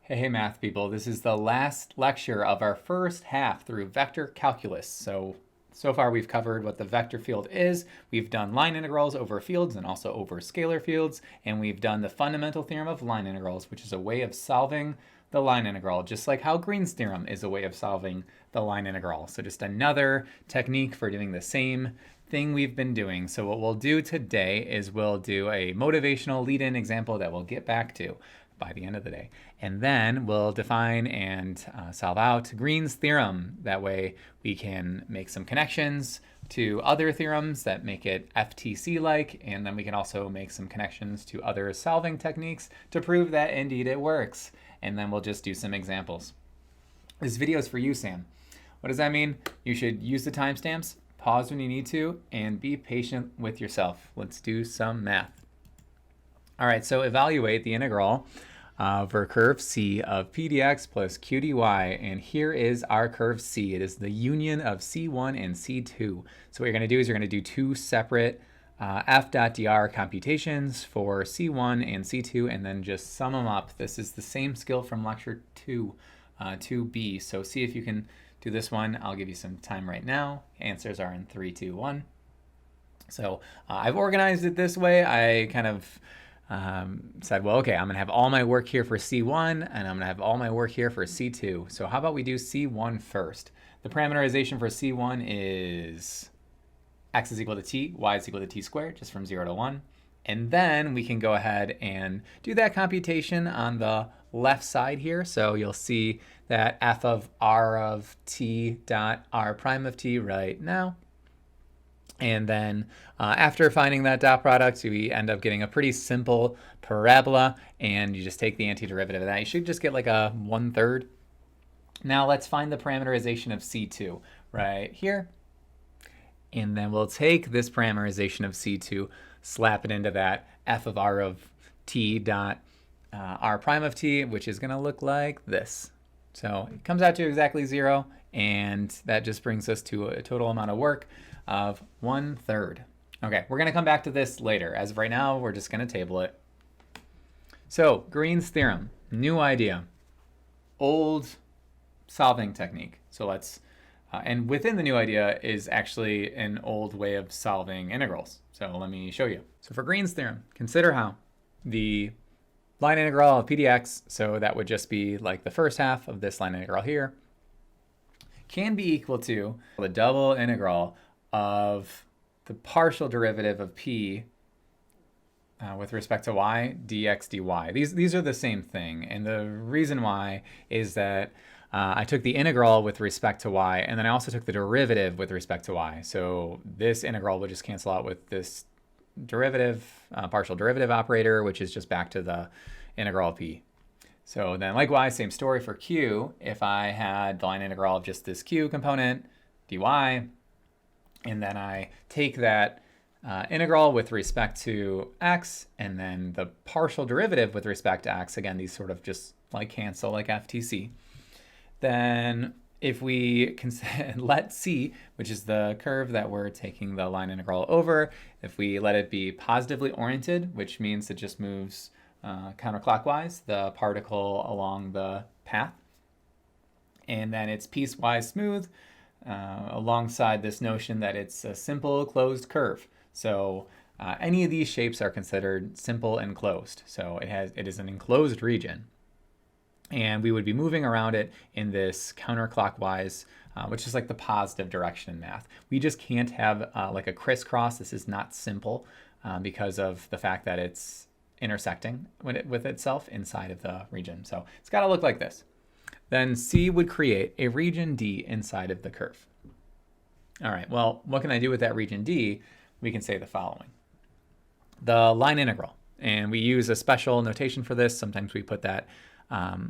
Hey math people, this is the last lecture of our first half through vector calculus. So far we've covered what the vector field is, we've done line integrals over fields and also over scalar fields, and we've done the fundamental theorem of line integrals, which is a way of solving the line integral, just like how Green's theorem is a way of solving the line integral. So just another technique for doing the same thing we've been doing. So what we'll do today is we'll do a motivational lead-in example that we'll get back to by the end of the day. And then we'll define and solve out Green's theorem. That way we can make some connections to other theorems that make it FTC-like, and then we can also make some connections to other solving techniques to prove that indeed it works. And then we'll just do some examples. This video is for you, Sam. What does that mean? You should use the timestamps, pause when you need to, and be patient with yourself. Let's do some math. All right, so evaluate the integral for curve C of p dx plus q dy, and here is our curve C. It is the union of C1 and C2. So what you're going to do is you're going to do two separate f.dr computations for C1 and C2, and then just sum them up. This is the same skill from lecture 2b, so see if you can do this one. I'll give you some time right now. Answers are in 3, 2, 1. So I've organized it this way. I kind of said, well, okay, I'm going to have all my work here for C1, and I'm going to have all my work here for C2. So how about we do C1 first? The parameterization for C1 is x is equal to t, y is equal to t squared, just from 0 to 1. And then we can go ahead and do that computation on the left side here. So you'll see that f of r of t dot r prime of t right now. And then after finding that dot product, we end up getting a pretty simple parabola, and you just take the antiderivative of that. You should just get like a 1/3. Now let's find the parameterization of C2 right here. And then we'll take this parameterization of C2, slap it into that f of r of t dot r prime of t, which is going to look like this. So it comes out to exactly 0, and that just brings us to a total amount of work of 1/3. Okay, we're going to come back to this later. As of right now, we're just going to table it. So Green's theorem, new idea, old solving technique. So let's, and within the new idea is actually an old way of solving integrals. So let me show you. So for Green's theorem, consider how the line integral of p dx, so that would just be like the first half of this line integral here, can be equal to the double integral of the partial derivative of p with respect to y dx dy. These are the same thing, and the reason why is that I took the integral with respect to y, and then I also took the derivative with respect to y. So this integral would just cancel out with this derivative, partial derivative operator, which is just back to the integral of p. So then likewise, same story for q. If I had the line integral of just this q component, dy, and then I take that integral with respect to x, and then the partial derivative with respect to x, again, these sort of just like cancel like FTC. Then if we can let C, which is the curve that we're taking the line integral over, if we let it be positively oriented, which means it just moves counterclockwise, the particle along the path, and then it's piecewise smooth, alongside this notion that it's a simple closed curve. So any of these shapes are considered simple and closed. So it is an enclosed region, and we would be moving around it in this counterclockwise, which is like the positive direction in math. We just can't have like a crisscross. This is not simple because of the fact that it's intersecting with itself inside of the region. So it's got to look like this. Then C would create a region D inside of the curve. All right, well, what can I do with that region D? We can say the following. The line integral, and we use a special notation for this. Sometimes we put that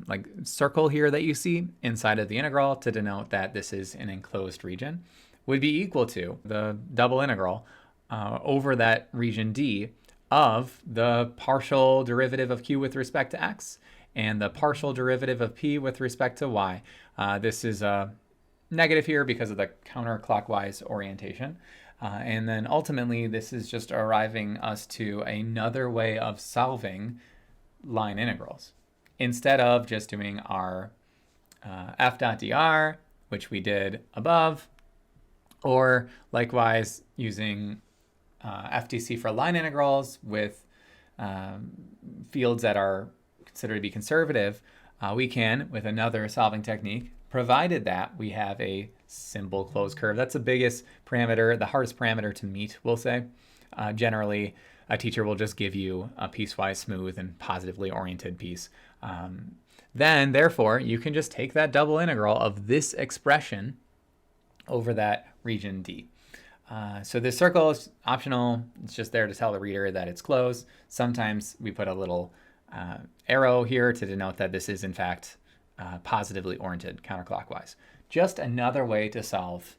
like circle here that you see inside of the integral to denote that this is an enclosed region, would be equal to the double integral over that region D of the partial derivative of q with respect to x and the partial derivative of p with respect to y. This is a negative here because of the counterclockwise orientation. And then ultimately, this is just arriving us to another way of solving line integrals. instead of just doing our f.dr, which we did above, or likewise using FTC for line integrals with fields that are considered to be conservative, we can, with another solving technique, provided that we have a simple closed curve. That's the biggest parameter, the hardest parameter to meet, we'll say. Generally, a teacher will just give you a piecewise smooth and positively oriented piece. Then, therefore, you can just take that double integral of this expression over that region D. So this circle is optional. It's just there to tell the reader that it's closed. Sometimes we put a little arrow here to denote that this is, in fact, positively oriented counterclockwise. Just another way to solve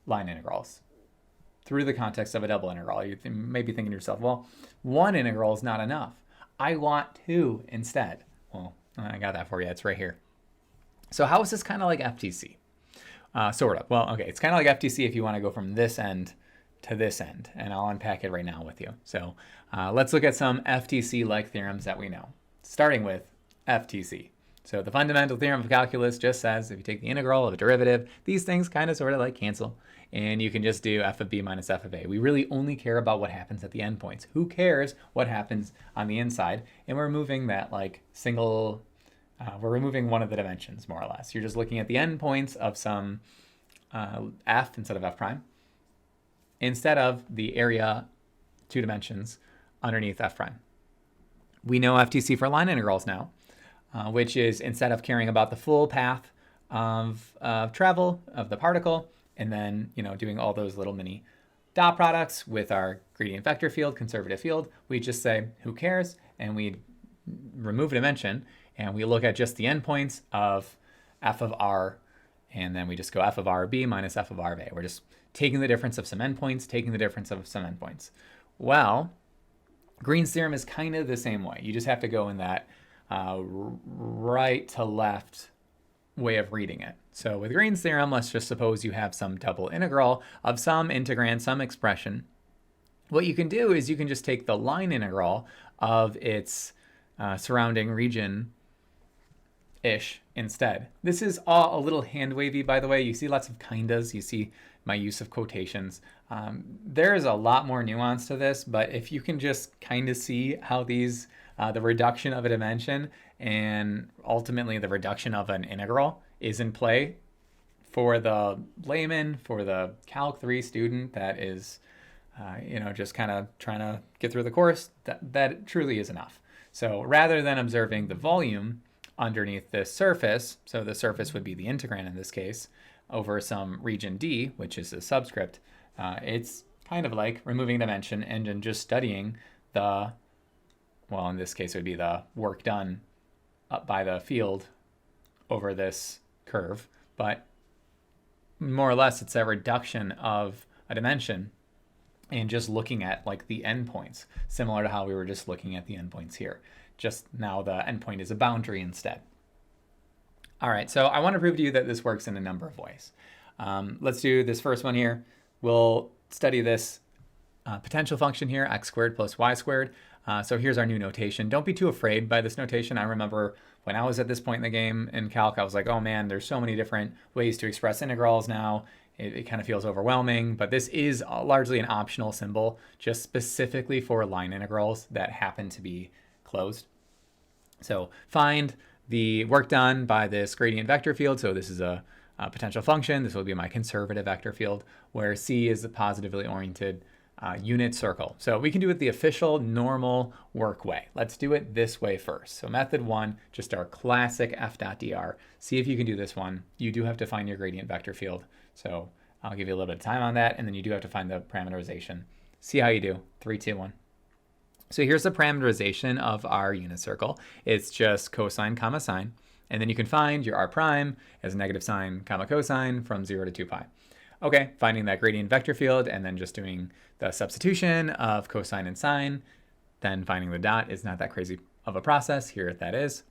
line integrals through the context of a double integral. You may be thinking to yourself, well, one integral is not enough. I want two instead. Well, I got that for you. It's right here. So how is this kind of like FTC? Sort of. Well, okay, it's kind of like FTC if you want to go from this end to this end, and I'll unpack it right now with you. So let's look at some FTC-like theorems that we know, starting with FTC. So the fundamental theorem of calculus just says if you take the integral of a derivative, these things kind of sort of like cancel, and you can just do f of b minus f of a. We really only care about what happens at the endpoints. Who cares what happens on the inside? And we're removing that like single, we're removing one of the dimensions more or less. You're just looking at the endpoints of some f instead of f prime, instead of the area 2 dimensions underneath f prime. We know FTC for line integrals now, which is instead of caring about the full path of travel of the particle, and then doing all those little mini dot products with our gradient vector field, conservative field, we just say who cares, and we remove a dimension, and we look at just the endpoints of f of r, and then we just go f of r of b minus f of r of a. We're just taking the difference of some endpoints, taking the difference of some endpoints. Well, Green's theorem is kind of the same way. You just have to go in that right to left way of reading it. So with Green's theorem, let's just suppose you have some double integral of some integrand, some expression. What you can do is you can just take the line integral of its surrounding region-ish instead. This is all a little hand-wavy, by the way. You see lots of kindas. You see my use of quotations. There is a lot more nuance to this, but if you can just kind of see how these, the reduction of a dimension and ultimately the reduction of an integral is in play for the layman, for the Calc 3 student that is, just kind of trying to get through the course, that truly is enough. So rather than observing the volume underneath this surface, so the surface would be the integrand in this case, over some region D, which is a subscript, it's kind of like removing a dimension and then just studying the, well, in this case it would be the work done up by the field over this curve, but more or less it's a reduction of a dimension and just looking at like the endpoints, similar to how we were just looking at the endpoints here. Just now the endpoint is a boundary instead. All right, so I want to prove to you that this works in a number of ways. Let's do this first one here. We'll study this potential function here, x squared plus y squared. So here's our new notation. Don't be too afraid by this notation. I remember when I was at this point in the game in Calc, I was like, oh man, there's so many different ways to express integrals now. It kind of feels overwhelming, but this is largely an optional symbol, just specifically for line integrals that happen to be closed. So find the work done by this gradient vector field. So this is a potential function. This will be my conservative vector field, where C is a positively oriented unit circle. So we can do it the official normal work way. Let's do it this way first. So method 1, just our classic f.dr. See if you can do this one. You do have to find your gradient vector field. So I'll give you a little bit of time on that, and then you do have to find the parameterization. See how you do. 3, 2, 1. So here's the parameterization of our unit circle. It's just cosine comma sine. And then you can find your r prime as negative sine comma cosine from 0 to 2 pi. Okay, finding that gradient vector field and then just doing the substitution of cosine and sine. Then finding the dot is not that crazy of a process. Here that is.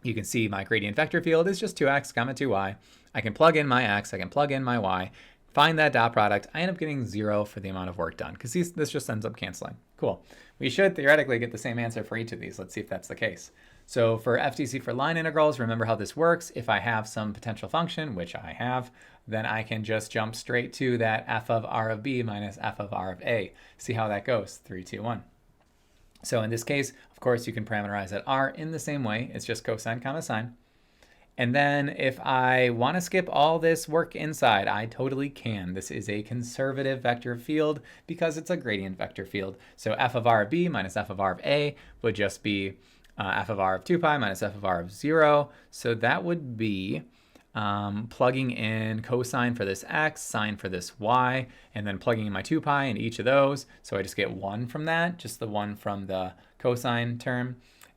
You can see my gradient vector field is just 2x comma 2y. I can plug in my x, I can plug in my y, find that dot product. I end up getting 0 for the amount of work done because this just ends up canceling. Cool. We should theoretically get the same answer for each of these. Let's see if that's the case. So for FTC for line integrals, remember how this works. If I have some potential function, which I have, then I can just jump straight to that f of r of b minus f of r of a. See how that goes, 3, 2, 1. So in this case, of course, you can parameterize that r in the same way. It's just cosine comma sine. And then if I want to skip all this work inside, I totally can. This is a conservative vector field because it's a gradient vector field. So f of r of b minus f of r of a would just be f of r of 2 pi minus f of r of 0. So that would be plugging in cosine for this x, sine for this y, and then plugging in my 2 pi into each of those. So I just get 1 from that, just the 1 from the cosine term.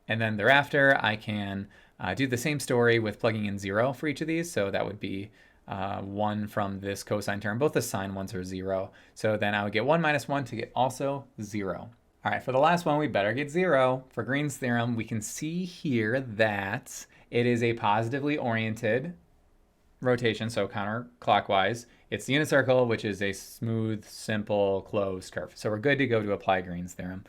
And then thereafter, I can do the same story with plugging in 0 for each of these. So that would be 1 from this cosine term. Both the sine ones are 0. So then I would get 1 minus 1 to get also 0. All right, for the last one, we better get 0. For Green's theorem, we can see here that it is a positively oriented rotation, so counterclockwise. It's the unit circle, which is a smooth, simple, closed curve. So we're good to go to apply Green's theorem.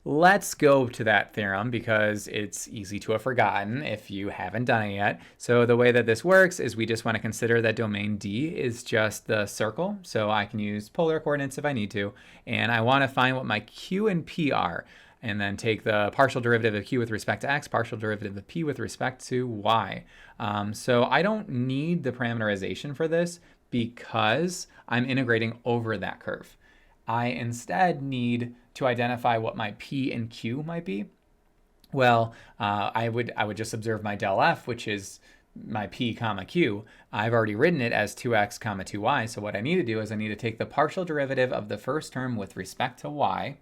Let's go to that theorem because it's easy to have forgotten if you haven't done it yet. So the way that this works is we just want to consider that domain D is just the circle. So I can use polar coordinates if I need to. And I want to find what my Q and P are. And then take the partial derivative of Q with respect to X, partial derivative of P with respect to Y. So I don't need the parameterization for this because I'm integrating over that curve. I instead need to identify what my P and Q might be. Well, I would just observe my del F, which is my P comma Q. I've already written it as 2x comma 2y. So what I need to do is I need to take the partial derivative of the first term with respect to y,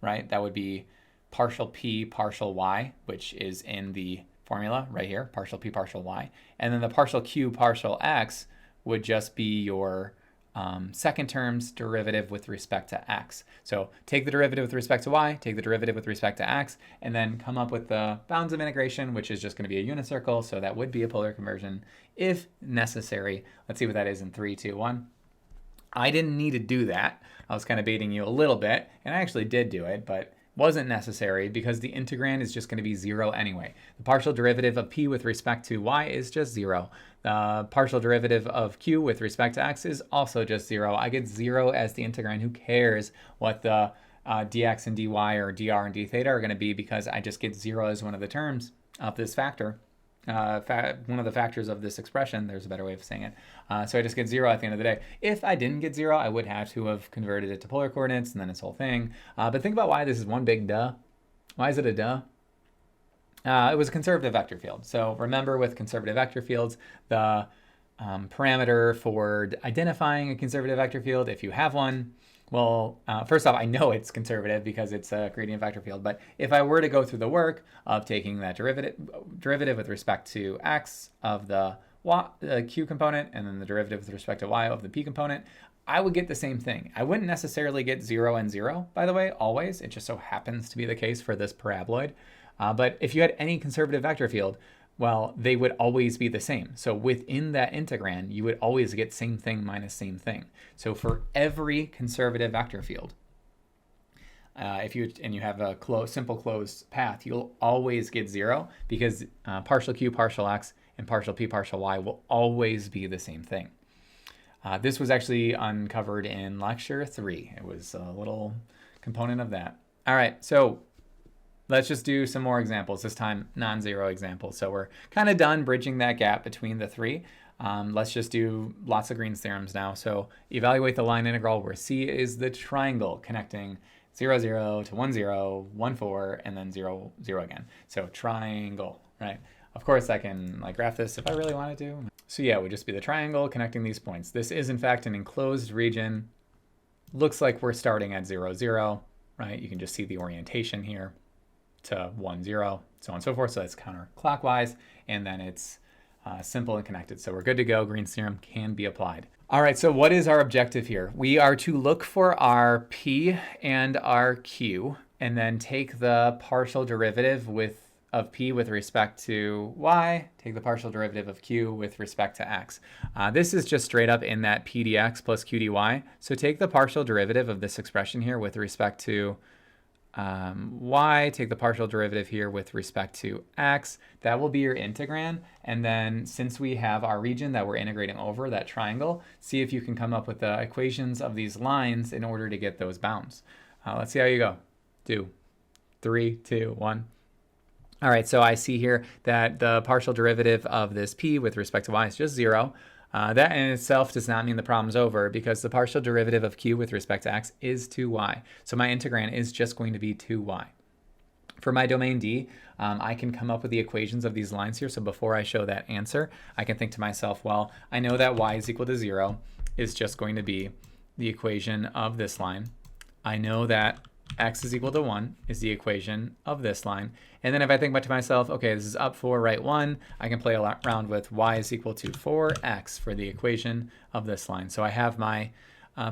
right? That would be partial P partial y, which is in the formula right here, partial P partial y. And then the partial Q partial x would just be your second term's derivative with respect to x. So take the derivative with respect to y, take the derivative with respect to x, and then come up with the bounds of integration, which is just going to be a unit circle. So that would be a polar conversion if necessary. Let's see what that is in 3, 2, 1. I didn't need to do that. I was kind of baiting you a little bit, and I actually did do it, but wasn't necessary because the integrand is just going to be 0 anyway. The partial derivative of P with respect to y is just 0. The partial derivative of Q with respect to x is also just 0. I get 0 as the integrand. Who cares what the dx and dy or dr and d theta are going to be because I just get 0 as one of the terms of this factor. One of the factors of this expression, there's a better way of saying it. So I just get 0 at the end of the day. If I didn't get 0, I would have to have converted it to polar coordinates and then this whole thing. But think about why this is one big duh. Why is it a duh? It was a conservative vector field. So remember with conservative vector fields, the parameter for identifying a conservative vector field, if you have one, well, first off, I know it's conservative because it's a gradient vector field, but if I were to go through the work of taking that derivative with respect to x of the q component and then the derivative with respect to y of the p component, I would get the same thing. I wouldn't necessarily get 0 and 0, by the way, always. It just so happens to be the case for this paraboloid. But if you had any conservative vector field, well, they would always be the same. So within that integrand, you would always get same thing minus same thing. So for every conservative vector field, if you have a simple closed path, you'll always get 0 because partial q partial x and partial p partial y will always be the same thing. This was actually uncovered in lecture 3. It was a little component of that. All right, so let's just do some more examples, this time non-zero examples. So we're kind of done bridging that gap between the three. Let's just do lots of Green's theorems now. So evaluate the line integral where C is the triangle connecting 0, 0 to 1, 0, 1, 4, and then 0, 0 again. So triangle, right? Of course, I can graph this if I really wanted to. So yeah, it would just be the triangle connecting these points. This is in fact an enclosed region. Looks like we're starting at 0, 0, right? You can just see the orientation here to 1, 0, so on and so forth. So that's counterclockwise, and then it's simple and connected. So we're good to go. Green's theorem can be applied. All right, so what is our objective here? We are to look for our P and our Q, and then take the partial derivative of P with respect to y, take the partial derivative of Q with respect to x. This is just straight up in that P dx plus Q dy. So take the partial derivative of this expression here with respect to y, take the partial derivative here with respect to x. That will be your integrand. And then since we have our region that we're integrating over, that triangle, see if you can come up with the equations of these lines in order to get those bounds. Let's see how you go. 2, 3, 2, 1. All right, so I see here that the partial derivative of this p with respect to y is just 0. That in itself does not mean the problem's over because the partial derivative of q with respect to x is 2y. So my integrand is just going to be 2y. For my domain D, I can come up with the equations of these lines here. So before I show that answer, I can think to myself, well, I know that y is equal to 0 is just going to be the equation of this line. I know that x is equal to 1 is the equation of this line. And then if I think about to myself, okay, this is up 4, right 1, I can play around with y is equal to 4x for the equation of this line. So I have my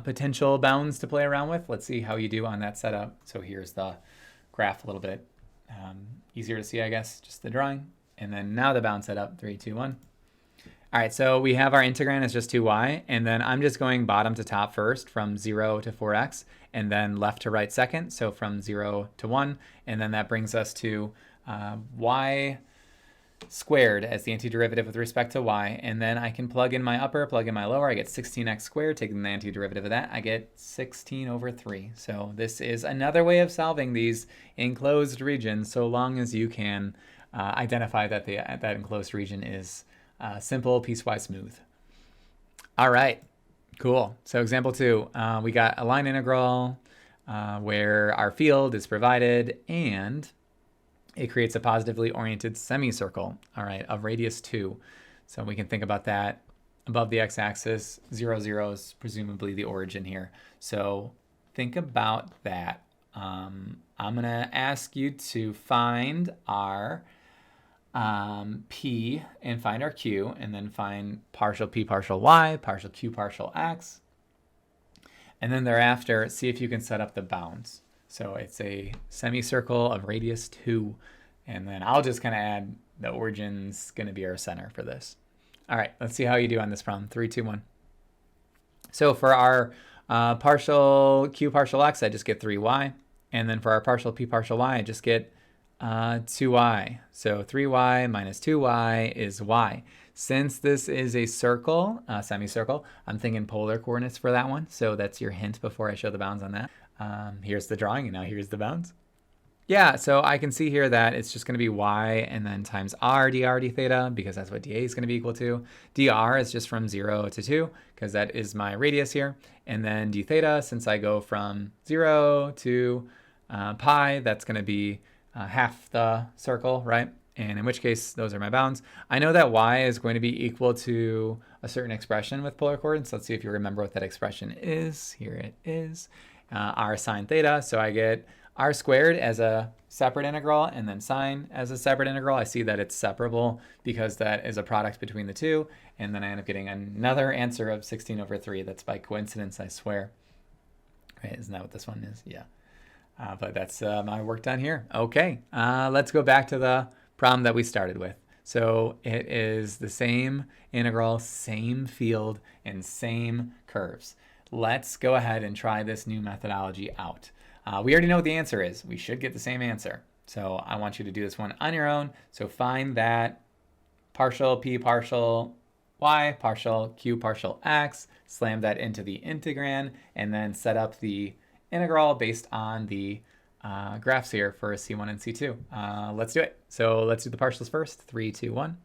potential bounds to play around with. Let's see how you do on that setup. So here's the graph a little bit easier to see, I guess, just the drawing. And then now the bound setup, 3, 2, 1. All right, so we have our integrand is just 2y, and then I'm just going bottom to top first from 0 to 4x, and then left to right second, so from 0 to 1, and then that brings us to y squared as the antiderivative with respect to y, and then I can plug in my upper, plug in my lower, I get 16x squared, taking the antiderivative of that, I get 16 over 3. So this is another way of solving these enclosed regions, so long as you can identify that that enclosed region is simple, piecewise smooth. All right, cool. So example 2, we got a line integral where our field is provided and it creates a positively oriented semicircle, all right, of radius 2. So we can think about that above the x-axis. 0, 0 is presumably the origin here. So think about that. I'm going to ask you to find our p and find our q, and then find partial p partial y, partial q partial x, and then thereafter see if you can set up the bounds. So it's a semicircle of radius 2, and then I'll just kind of add the origin's going to be our center for this. All right, let's see how you do on this problem. 3, 2, 1. So for our partial q partial x, I just get 3y, and then for our partial p partial y, I just get 2y. So 3y minus 2y is y. Since this is a circle, semicircle, I'm thinking polar coordinates for that one. So that's your hint before I show the bounds on that. Here's the drawing, and now here's the bounds. Yeah, so I can see here that it's just going to be y and then times r dr d theta, because that's what dA is going to be equal to. Dr is just from 0 to 2, because that is my radius here. And then d theta, since I go from 0 to pi, that's going to be half the circle, right? And in which case, those are my bounds. I know that y is going to be equal to a certain expression with polar coordinates. Let's see if you remember what that expression is. Here it is, r sine theta. So I get r squared as a separate integral and then sine as a separate integral. I see that it's separable because that is a product between the two. And then I end up getting another answer of 16 over 3. That's by coincidence, I swear. Right, isn't that what this one is? Yeah. But that's my work done here. Okay, let's go back to the problem that we started with. So it is the same integral, same field, and same curves. Let's go ahead and try this new methodology out. We already know what the answer is. We should get the same answer. So I want you to do this one on your own. So find that partial p partial y, partial q partial x, slam that into the integrand, and then set up the integral based on the graphs here for C1 and C2. Let's do it. So let's do the partials first. 3, 2, 1.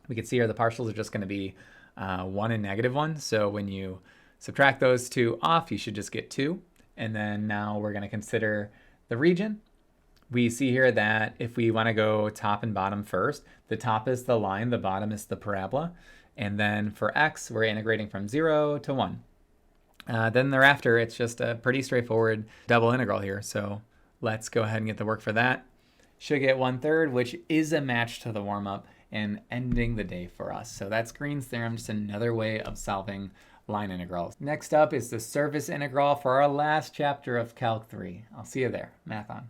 We can see here the partials are just going to be 1 and -1. So when you subtract those two off, you should just get 2. And then now we're going to consider the region. We see here that if we want to go top and bottom first, the top is the line, the bottom is the parabola. And then for x, we're integrating from 0 to 1. Then thereafter, it's just a pretty straightforward double integral here. So let's go ahead and get the work for that. Should get 1/3, which is a match to the warm-up and ending the day for us. So that's Green's theorem, just another way of solving line integrals. Next up is the surface integral for our last chapter of Calc 3. I'll see you there. Math on.